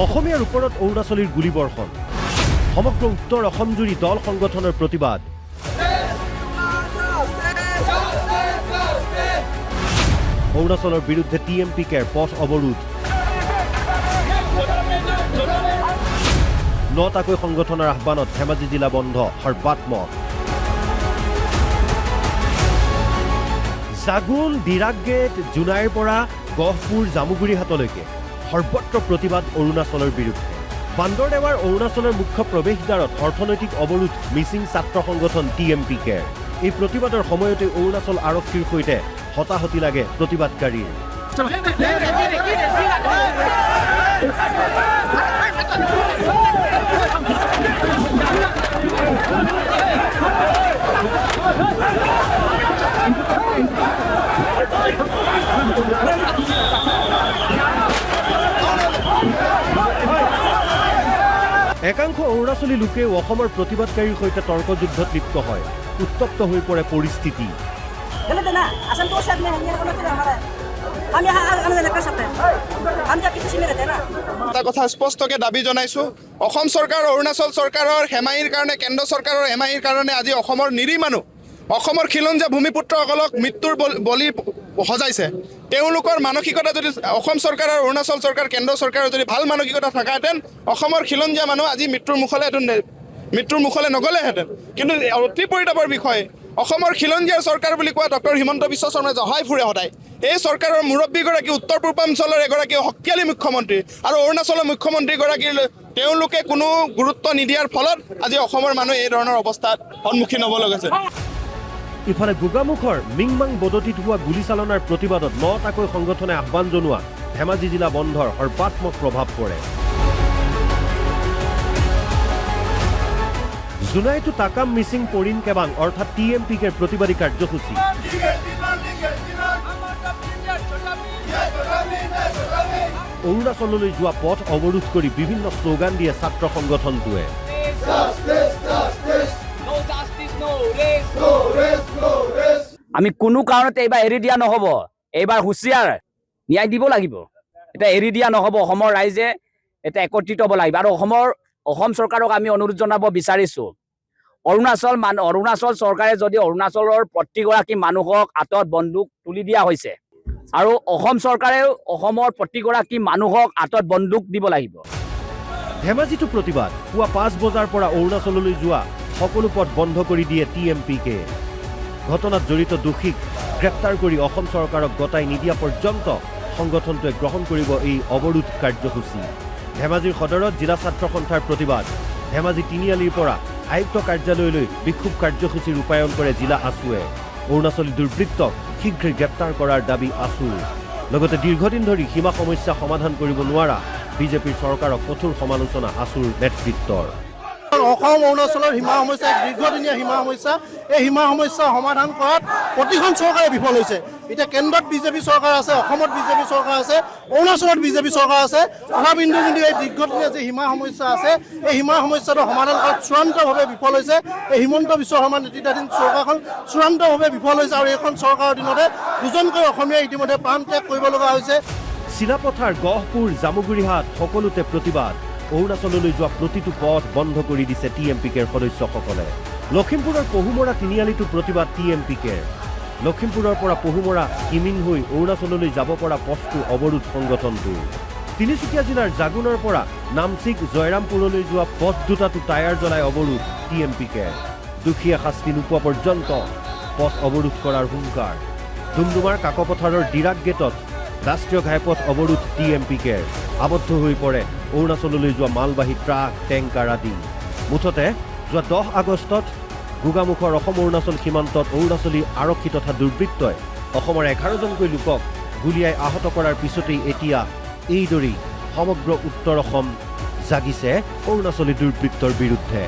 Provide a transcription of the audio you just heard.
অসমীয়াৰ ওপৰত অৰুণাচলীৰ গুলীবৰ্ষণ সমগ্ৰ উত্তৰ অসম জুৰি দল সংগঠনৰ প্ৰতিবাদ অৰুণাচলৰ বিৰুদ্ধে TMPKৰ পথ অৱৰোধ 9টাকৈ সংগঠনৰ আহ্বানত ধেমাজি জিলা বন্ধ সৰ্বাত্মক জাগুন দিৰাক গেট জুনাইৰ পৰা গহপুৰ জামুগুৰিহাটলৈকে সৰ্বত্ৰ প্ৰতিবাদ অৰুণাচলৰ বিৰুদ্ধে বান্দৰদেৱাৰ অৰুণাচলৰ মুখ্য প্ৰৱেশদ্বাৰত অৰ্থনৈতিক অৱৰোধ মিচিং ছাত্ৰ সংগঠন TMPKৰ এই প্ৰতিবাদৰ সময়তে অৰুণাচল আৰক্ষীৰ সৈতে হতাহতি লাগে প্ৰতিবাদকাৰীৰ একাংশ অৰুণাচলী লোকে অসমৰ প্ৰতিবাদকাৰীৰ সৈতে তৰ্কযুদ্ধত লিপ্ত হয় উত্তপ্ত হৈ পৰে পৰিস্থিতি এটা কথা স্পষ্টকৈ দাবী জনাইছো অসম চৰকাৰ অৰুণাচল চৰকাৰৰ হেমাহিৰ কাৰণে কেন্দ্ৰ চৰকাৰৰ হেমাহিৰ কাৰণে আজি অসমৰ নিৰী মানুহ অসমৰ খিলঞ্জীয়া ভূমিপুত্ৰসকলক মৃত্যুৰ বলি সজাইছে তেওঁলোকৰ মানসিকতা যদি অসম চৰকাৰ আৰু অৰুণাচল চৰকাৰ কেন্দ্ৰ চৰকাৰৰ যদি ভাল মানসিকতা থাকাহেঁতেন অসমৰ খিলঞ্জীয়া মানুহ আজি মৃত্যুৰ মুখলৈ নগ'লেহেঁতেন কিন্তু অতি পৰিতাপৰ বিষয় অসমৰ খিলঞ্জীয়া চৰকাৰ বুলি কোৱা ডক্টৰ হিমন্ত বিশ্ব শৰ্মাই জহাই ফুৰে সদায় এই চৰকাৰৰ মুৰব্বীগৰাকী উত্তৰ পূৰ্বাঞ্চলৰ এগৰাকী শক্তিশালী মুখ্যমন্ত্ৰী আৰু অৰুণাচলৰ মুখ্যমন্ত্ৰীগৰাকীৰ তেওঁলোকে কোনো গুৰুত্ব নিদিয়াৰ ফলত আজি অসমৰ মানুহ এই ধৰণৰ অৱস্থাত সন্মুখীন হ'ব লগা ইফালে গোগামুখৰ মিংমাং বদতিত হোৱা গুলীচালনাৰ প্ৰতিবাদত 9টাকৈ সংগঠনে আহ্বান জনোৱা ধেমাজি জিলা বন্ধৰ সৰ্বাত্মক প্ৰভাৱ পৰে জুনাই টু তাকাম মিচিং পৰিণ কেবাং অৰ্থাৎ TMPKৰ প্ৰতিবাদী কাৰ্যসূচী অৰুণাচললৈ যোৱা পথ অৱৰোধ কৰি বিভিন্ন শ্লোগান দিয়ে ছাত্ৰ সংগঠনটোৱে আমি কোনো কাৰণতে এইবাৰ এৰি দিয়া নহ'ব এইবাৰ হুঁচিয়াৰ ন্যায় দিব লাগিব এটা এৰি দিয়া নহ'ব অসমৰ ৰাইজে এটা একত্ৰিত হ'ব লাগিব আৰু অসম চৰকাৰক আমি অনুৰোধ জনাব বিচাৰিছোঁ অৰুণাচল চৰকাৰে যদি অৰুণাচলৰ প্ৰতিগৰাকী মানুহক হাতত বন্দুক তুলি দিয়া হৈছে আৰু অসম চৰকাৰেও অসমৰ প্ৰতিগৰাকী মানুহক হাতত বন্দুক দিব লাগিব ধেমাজিটো প্ৰতিবাদ পুৱা 5 বজাৰ পৰা অৰুণাচললৈ যোৱা সকলো পথ বন্ধ কৰি দিয়ে TMPK ঘটনাত জড়িত দোষীক গ্ৰেপ্তাৰ কৰি অসম চৰকাৰক গতাই নিদিয়া পৰ্যন্ত সংগঠনটোৱে গ্ৰহণ কৰিব এই অৱৰোধ কাৰ্যসূচী ধেমাজিৰ সদৰত জিলা ছাত্ৰ সন্থাৰ প্ৰতিবাদ ধেমাজি তিনিআলিৰ পৰা আয়ুক্ত কাৰ্যালয়লৈ বিক্ষোভ কাৰ্যসূচী ৰূপায়ণ কৰে জিলা আসুৱে অৰুণাচলী দুৰ্বৃত্তক শীঘ্ৰে গ্ৰেপ্তাৰ কৰাৰ দাবী আসুৰ লগতে দীৰ্ঘদিন ধৰি সীমা সমস্যা সমাধান কৰিব নোৱাৰা বিজেপিৰ চৰকাৰক কঠোৰ সমালোচনা আসুৰ নেতৃত্বৰ অসম অৰুণাচলৰ সীমা সমস্যা দীৰ্ঘদিনীয়া সীমা সমস্যা এই সীমা সমস্যা সমাধান কৰাত প্ৰতিখন চৰকাৰে বিফল হৈছে এতিয়া কেন্দ্ৰত বিজেপি চৰকাৰ আছে অসমত বিজেপি চৰকাৰ আছে অৰুণাচলত বিজেপি চৰকাৰ আছে তথাপিতো কিন্তু এই দীৰ্ঘদিনীয়া যে সীমা সমস্যা আছে এই সীমা সমস্যাটো সমাধান কৰাত চূড়ান্তভাৱে বিফল হৈছে এই হিমন্ত বিশ্ব শৰ্মা নেতৃত্বাধীন চৰকাৰখন চূড়ান্তভাৱে বিফল হৈছে আৰু এইখন চৰকাৰৰ দিনতে দুজনকৈ অসমীয়াই ইতিমধ্যে প্ৰাণ ত্যাগ কৰিব লগা হৈছে চিলাপথাৰ গহপুৰ জামুগুৰিহাট সকলোতে প্ৰতিবাদ অৰুণাচললৈ যোৱা প্ৰতিটো পথ বন্ধ কৰি দিছে TMPKৰ সদস্যসকলে লখিমপুৰৰ পহুমৰা তিনিআলিটো প্ৰতিবাদ TMPKৰ লখিমপুৰৰ পৰা পহুমৰা কিমিন হৈ অৰুণাচললৈ যাব পৰা পথটো অৱৰোধ সংগঠনটো তিনিচুকীয়া জিলাৰ জাগুনৰ পৰা নামচিক জয়ৰামপুৰলৈ যোৱা পথ দুটাটো টায়াৰ জ্বলাই অৱৰোধ TMPKৰ দুখীয়া শাস্তি নোপোৱা পৰ্যন্ত পথ অৱৰোধ কৰাৰ হুংকাৰ ডুমডুমাৰ কাকপথাৰৰ দিৰাক গেটত ৰাষ্ট্ৰীয় ঘাইপথ অৱৰোধ TMPKৰ আবদ্ধ হৈ পৰে অৰুণাচললৈ যোৱা মালবাহী ট্ৰাক টেংকাৰ আদি মুঠতে যোৱা 10 আগষ্টত গোগামুখৰ অসম অৰুণাচল সীমান্তত অৰুণাচলী আৰক্ষী তথা দুৰ্বৃত্তই অসমৰ 11জনকৈ লোকক গুলীয়াই আহত কৰাৰ পিছতেই এতিয়া এইদৰেই সমগ্ৰ উত্তৰ অসম জাগিছে অৰুণাচলী দুৰ্বৃত্তৰ বিৰুদ্ধে